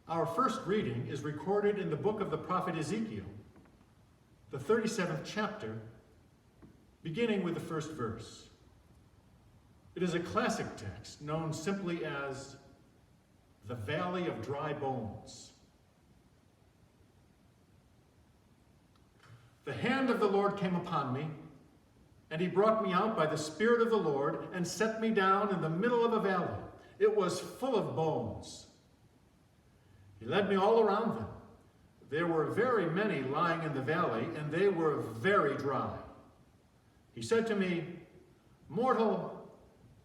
Our first reading is recorded in the book of the prophet Ezekiel, the 37th chapter, beginning with the first verse. It is a classic text known simply as the Valley of Dry Bones. The hand of the Lord came upon me, and he brought me out by the Spirit of the Lord and set me down in the middle of a valley. It was full of bones. He led me all around them. There were very many lying in the valley, and they were very dry. He said to me, "Mortal,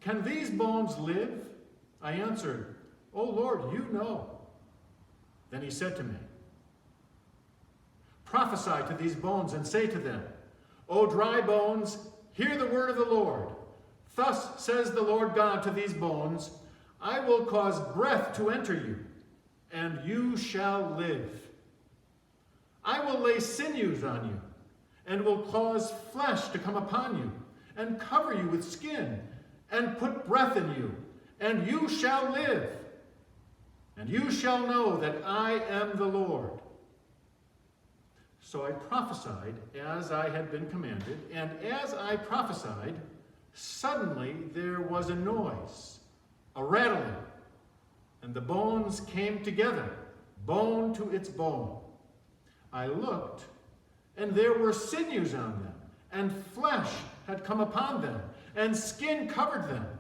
can these bones live?" I answered, "O Lord, you know." Then he said to me, "Prophesy to these bones and say to them, O dry bones, hear the word of the Lord. Thus says the Lord God to these bones, I will cause breath to enter you, and you shall live. I will lay sinews on you, and will cause flesh to come upon you, and cover you with skin, and put breath in you, and you shall live. And you shall know that I am the Lord." So I prophesied as I had been commanded, and as I prophesied, suddenly there was a noise, a rattling, and the bones came together, bone to its bone. I looked, and there were sinews on them, and flesh had come upon them, and skin covered them,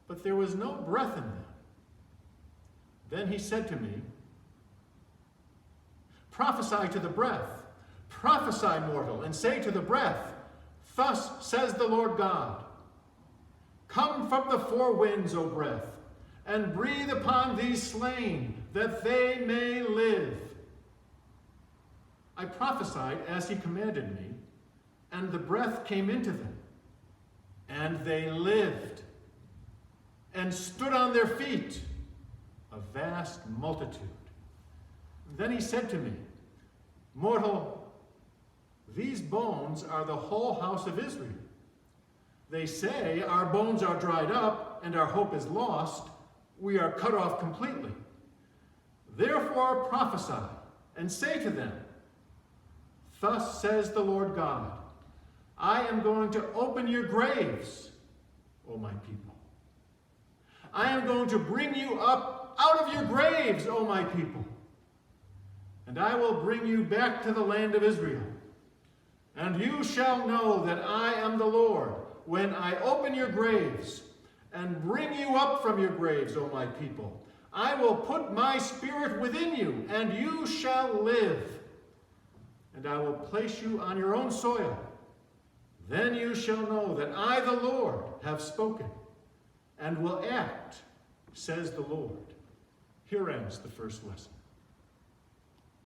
but there was no breath in them. Then he said to me, "Prophesy to the breath, prophesy, mortal, and say to the breath, Thus says the Lord God, Come from the four winds, O breath, and breathe upon these slain, that they may live." I prophesied as he commanded me, and the breath came into them, and they lived, and stood on their feet, a vast multitude. Then he said to me, "Mortal, these bones are the whole house of Israel. They say, Our bones are dried up, and our hope is lost. We are cut off completely. Therefore prophesy, and say to them, Thus says the Lord God, I am going to open your graves, O my people. I am going to bring you up out of your graves, O my people. And I will bring you back to the land of Israel. And you shall know that I am the Lord, when I open your graves and bring you up from your graves, O my people. I will put my spirit within you, and you shall live. And I will place you on your own soil. Then you shall know that I, the Lord, have spoken, and will act, says the Lord." Here ends the first lesson.